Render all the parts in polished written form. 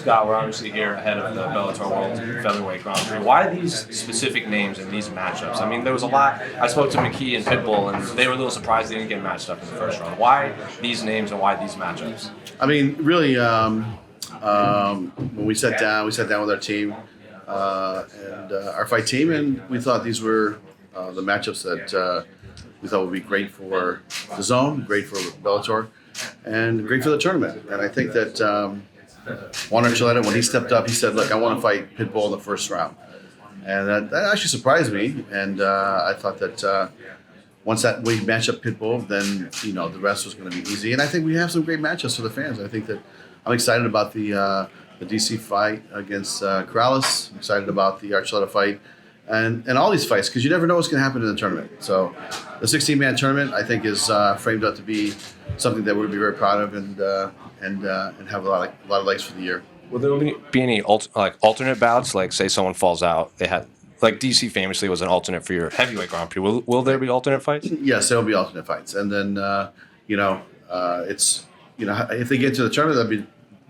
Scott, we're obviously here ahead of the Bellator World Featherweight Grand Prix. Why these specific names and these matchups? I mean, there was a lot. I spoke to McKee and Pitbull, and they were a little surprised they didn't get matched up in the first round. Why these names and why these matchups? I mean, really, when we sat down with our team and our fight team, and we thought these were the matchups that we thought would be great for the zone, great for Bellator, and great for the tournament. And I think that Juan Archuleta, when he stepped up, he said, look, I want to fight Pitbull in the first round. And that actually surprised me. And I thought that once that we match up Pitbull, then, the rest was going to be easy. And I think we have some great matchups for the fans. I think that I'm excited about the DC fight against Corrales. I'm excited about the Archuleta fight. And all these fights, because you never know what's going to happen in the tournament. So the 16-man tournament, I think, is framed up to be something that we'll be very proud of and have a lot of legs for the year. Will there be any alternate bouts? Like, say someone falls out, they had DC famously was an alternate for your heavyweight Grand Prix. Will there be alternate fights? Yes, there will be alternate fights, and then it's if they get to the tournament, that'll be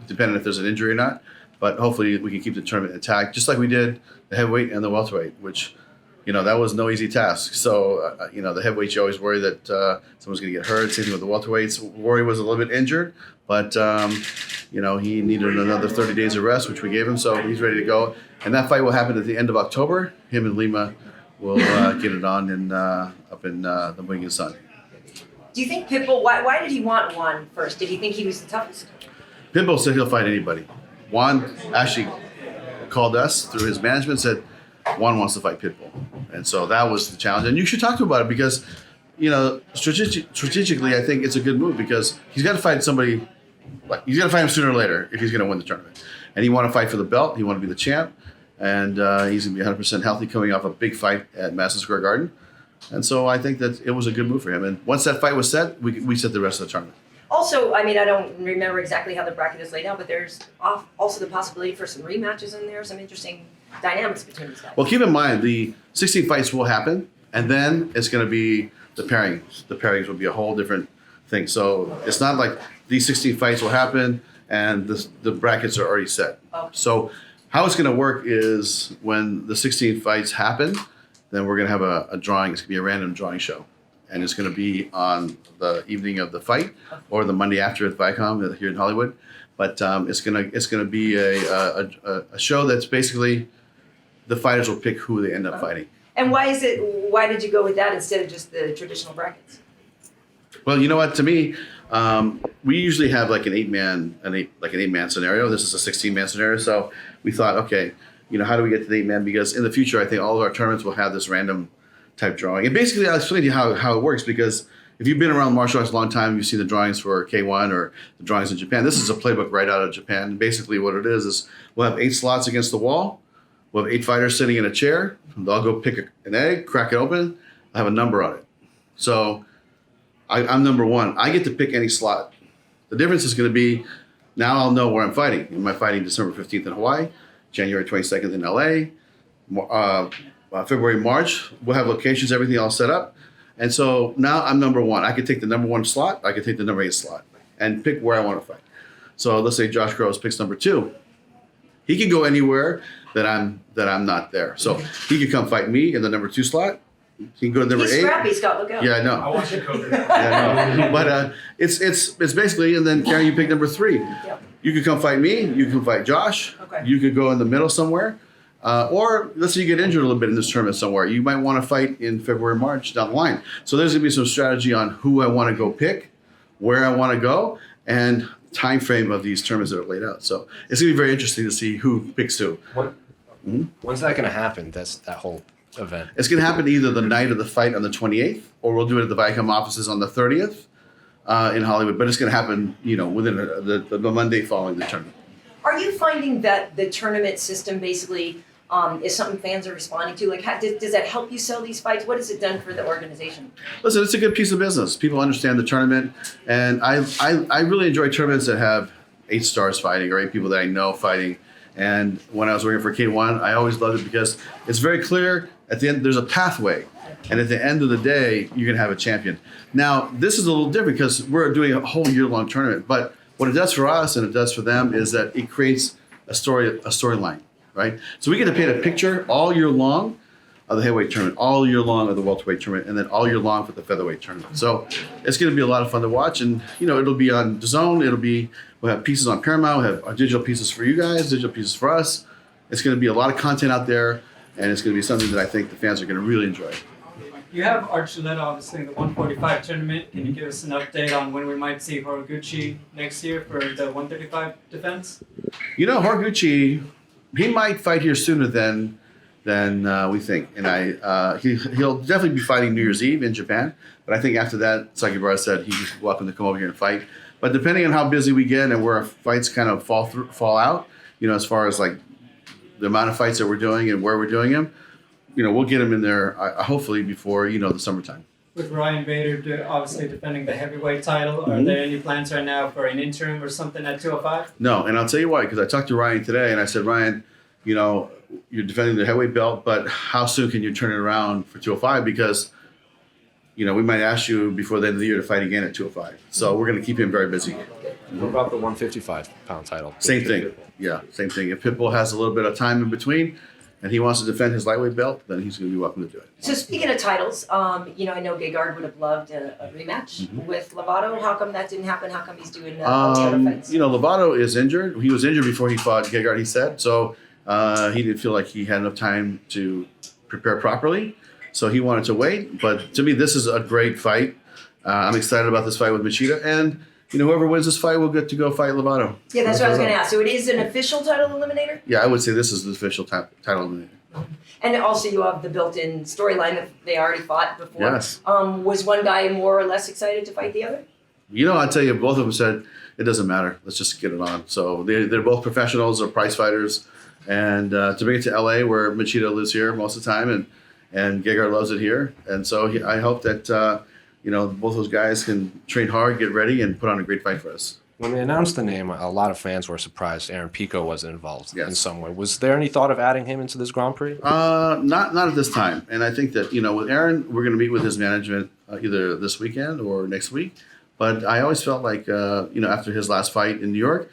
dependent if there's an injury or not. But hopefully we can keep the tournament intact, just like we did the heavyweight and the welterweight, which, that was no easy task. So, the heavyweight, you always worry that someone's going to get hurt. Same thing with the welterweights. Rory was a little bit injured, but, he needed another 30 days of rest, which we gave him. So he's ready to go. And that fight will happen at the end of October. Him and Lima will get it on up in the Wing Sun. Do you think Pitbull, why did he want Juan first? Did he think he was the toughest? Pitbull said he'll fight anybody. Juan actually called us through his management, said Juan wants to fight Pitbull. And so that was the challenge. And you should talk to him about it because, strategically, I think it's a good move because he's got to fight somebody, he's got to fight him sooner or later if he's going to win the tournament. And he want to fight for the belt. He want to be the champ. And he's going to be 100% healthy coming off a big fight at Madison Square Garden. And so I think that it was a good move for him. And once that fight was set, we set the rest of the tournament. Also, I mean, I don't remember exactly how the bracket is laid out, but there's also the possibility for some rematches in there, some interesting dynamics between these guys. Well, keep in mind, the 16 fights will happen, and then it's going to be the pairings. The pairings will be a whole different thing. So it's not like these 16 fights will happen and the brackets are already set. Okay. So how it's going to work is when the 16 fights happen, then we're going to have a drawing. It's going to be a random drawing show. And it's going to be on the evening of the fight or the Monday after at Viacom here in Hollywood. But it's gonna be a show that's basically the fighters will pick who they end up fighting. And why did you go with that instead of just the traditional brackets? Well, you know what? To me, we usually have like an eight-man scenario. This is a 16-man scenario. So we thought, okay, how do we get to the 8-man? Because in the future, I think all of our tournaments will have this random type drawing. And basically, I'll explain to you how it works, because if you've been around martial arts a long time, you've seen the drawings for K1 or the drawings in Japan. This is a playbook right out of Japan. And basically what it is we'll have 8 slots against the wall. We'll have 8 fighters sitting in a chair. They'll go pick an egg, crack it open. I have a number on it. So I'm number 1. I get to pick any slot. The difference is going to be, now I'll know where I'm fighting. Am I fighting December 15th in Hawaii, January 22nd in LA, February, March? We'll have locations, everything all set up. And so now I'm number 1. I could take the number 1 slot. I could take the number 8 slot and pick where I want to fight. So let's say Josh Groves picks number 2. He can go anywhere that I'm not there. So he could come fight me in the number 2 slot. He can go to number 8. He's scrappy, Scott. Look out. Yeah, I know. I want you to cover that. Yeah, I know. But it's basically, and then Karen, you pick number 3. Yep. You could come fight me. You can fight Josh. Okay. You could go in the middle somewhere. Or let's say you get injured a little bit in this tournament somewhere. You might want to fight in February, March down the line. So there's going to be some strategy on who I want to go pick, where I want to go, and time frame of these tournaments that are laid out. So it's going to be very interesting to see who picks who. When's that going to happen? That's that whole event. It's going to happen either the night of the fight on the 28th, or we'll do it at the Viacom offices on the 30th in Hollywood. But it's going to happen, within the Monday following the tournament. Are you finding that the tournament system basically is something fans are responding to? Like, does that help you sell these fights? What has it done for the organization? Listen, it's a good piece of business. People understand the tournament, and I really enjoy tournaments that have 8 stars fighting or 8 people that I know fighting. And when I was working for K1, I always loved it because it's very clear. At the end, there's a pathway, and at the end of the day, you're gonna have a champion. Now, this is a little different because we're doing a whole year-long tournament, but what it does for us and it does for them is that it creates a storyline, right? So we get to paint a picture all year long of the heavyweight tournament, all year long of the welterweight tournament, and then all year long for the featherweight tournament. So it's going to be a lot of fun to watch, and it'll be on DAZN. We'll have pieces on Paramount. We'll have our digital pieces for you guys, digital pieces for us. It's going to be a lot of content out there, and it's going to be something that I think the fans are going to really enjoy. You have Archuleta, obviously, in the 145 tournament. Can you give us an update on when we might see Horiguchi next year for the 135 defense? Horiguchi, he might fight here sooner than we think, and he'll definitely be fighting New Year's Eve in Japan. But I think after that, Sakibara said he's welcome to come over here and fight. But depending on how busy we get and where our fights kind of fall out, as far as like the amount of fights that we're doing and where we're doing them, we'll get him in there hopefully before the summertime. With Ryan Bader obviously defending the heavyweight title, are there any plans right now for an interim or something at 205? No, and I'll tell you why. Because I talked to Ryan today, and I said, Ryan, you're defending the heavyweight belt, but how soon can you turn it around for 205? Because we might ask you before the end of the year to fight again at 205. So we're going to keep him very busy. What about the 155-pound title? Same thing. Yeah, same thing. If Pitbull has a little bit of time in between and he wants to defend his lightweight belt, then he's going to be welcome to do it. So speaking of titles, I know Gegard would have loved a rematch with Lovato. How come that didn't happen? How come he's doing all the other fights? Lovato is injured. He was injured before he fought Gegard, he said. So he didn't feel like he had enough time to prepare properly. So he wanted to wait. But to me, this is a great fight. I'm excited about this fight with Machida. And whoever wins this fight will get to go fight Lovato. Yeah, that's what I was going to ask. So it is an official title eliminator? Yeah, I would say this is the official title eliminator. And also you have the built-in storyline that they already fought before. Yes. Was one guy more or less excited to fight the other? I'll tell you, both of them said, it doesn't matter. Let's just get it on. So they're both professionals or prize fighters. And to bring it to LA, where Machida lives here most of the time, and Gegard loves it here. And so I hope that, both those guys can train hard, get ready, and put on a great fight for us. When they announced the name, a lot of fans were surprised Aaron Pico wasn't involved Yes. in some way. Was there any thought of adding him into this Grand Prix? Not at this time. And I think that, with Aaron, we're going to meet with his management either this weekend or next week. But I always felt like, after his last fight in New York,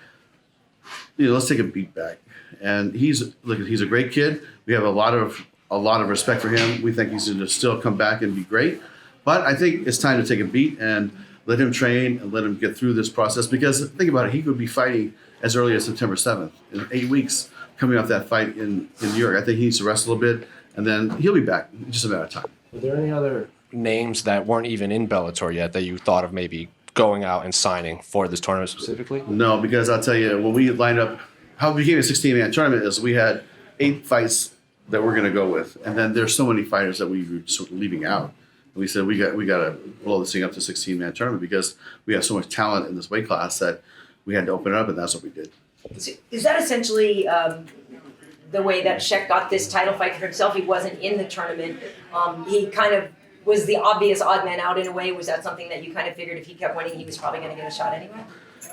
let's take a beat back. And he's a great kid. We have a lot of respect for him. We think he's going to still come back and be great. But I think it's time to take a beat and let him train and let him get through this process. Because think about it, he could be fighting as early as September 7th, in 8 weeks, coming off that fight in New York. I think he needs to rest a little bit, and then he'll be back. It's just a matter of time. Were there any other names that weren't even in Bellator yet that you thought of maybe going out and signing for this tournament specifically? No, because I'll tell you, when we lined up, how it became a 16-man tournament is we had 8 fights that we're going to go with. And then there's so many fighters that we were sort of leaving out. We said we got to blow this thing up to 16-man tournament because we have so much talent in this weight class that we had to open it up, and that's what we did. So is that essentially the way that Sheck got this title fight for himself? He wasn't in the tournament. He kind of was the obvious odd man out in a way. Was that something that you kind of figured if he kept winning, he was probably going to get a shot anyway?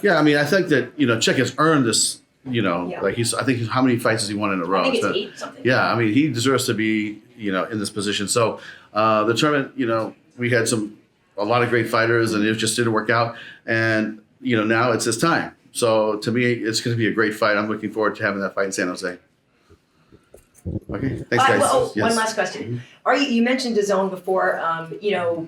Yeah, I mean, I think that, Sheck has earned this, Yeah. like I think how many fights has he won in a row? I think it's 8 something. Yeah, I mean, he deserves to be, in this position. So the tournament, we had a lot of great fighters, and it just didn't work out. And, now it's his time. So to me, it's going to be a great fight. I'm looking forward to having that fight in San Jose. Okay, thanks, guys. One last question. You mentioned DAZN before.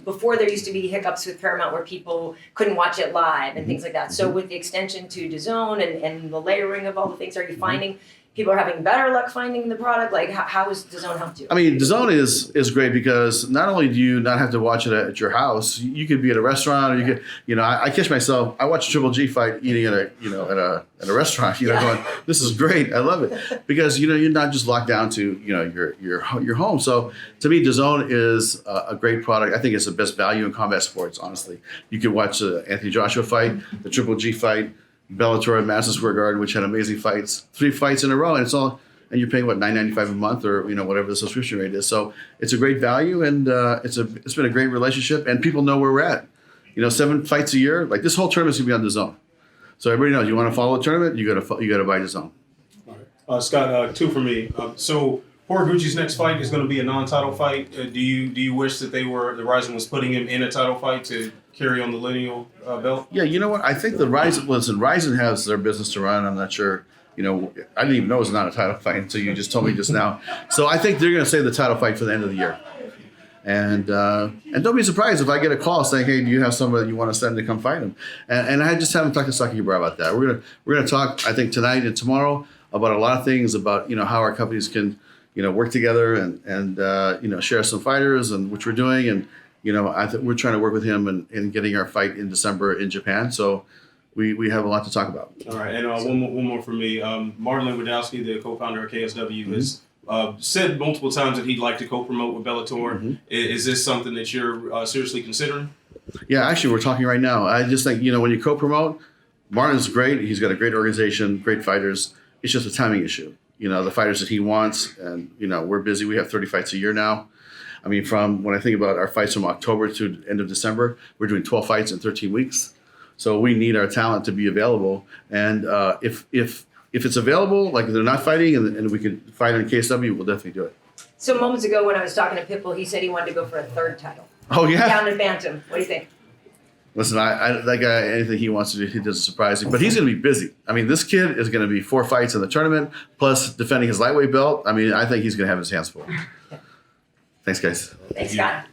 Before there used to be hiccups with Paramount where people couldn't watch it live and things like that. So with the extension to DAZN and the layering of all the things, are you finding people are having better luck finding the product? Like, how has DAZN helped you? I mean, DAZN is great because not only do you not have to watch it at your house, you could be at a restaurant, or you could, I catch myself. I watch a Triple G fight eating at a restaurant. Going, this is great. I love it because you're not just locked down to your home. So to me, DAZN is a great product. I think it's the best value in combat sports. Honestly, you could watch the Anthony Joshua fight, the Triple G fight, Bellator at Madison Square Garden, which had amazing fights, 3 fights in a row, and you're paying $9.95 a month, or whatever the subscription rate is. So it's a great value, and it's been a great relationship, and people know where we're at. 7 fights a year, like this whole tournament's gonna be on DAZN. So everybody knows you want to follow the tournament, you gotta buy DAZN. All right, Scott, 2 for me. So Horiguchi's next fight is going to be a non-title fight. Do you wish that the Rising was putting him in a title fight to carry on the lineal belt? Yeah, you know what? I think the Rising has their business to run. I'm not sure I didn't even know it was not a title fight until you just told me just now. So I think they're going to save the title fight for the end of the year. And don't be surprised if I get a call saying, "Hey, do you have somebody you want to send to come fight him?" And I just haven't talked to Saki Kabara about that. We're gonna talk, I think, tonight and tomorrow about a lot of things about how our companies can work together and share some fighters and which we're doing, and we're trying to work with him in getting our fight in December in Japan. So we have a lot to talk about. All right, and one more from me. Martin Lewandowski, the co-founder of KSW, has said multiple times that he'd like to co-promote with Bellator. Mm-hmm. Is this something that you're seriously considering? Yeah, actually, we're talking right now. I just think, when you co-promote, Martin's great. He's got a great organization, great fighters. It's just a timing issue. The fighters that he wants, and, we're busy. We have 30 fights a year now. I mean, from when I think about our fights from October to the end of December, we're doing 12 fights in 13 weeks. So we need our talent to be available. And if it's available, like if they're not fighting and we could fight in KSW, we'll definitely do it. So moments ago when I was talking to Pitbull, he said he wanted to go for a third title. Oh, yeah? Down in Bantam. What do you think? Listen, I that guy, anything he wants to do, he doesn't surprise me. But he's going to be busy. I mean, this kid is going to be 4 fights in the tournament, plus defending his lightweight belt. I mean, I think he's going to have his hands full. Thanks, guys. Thanks, Scott.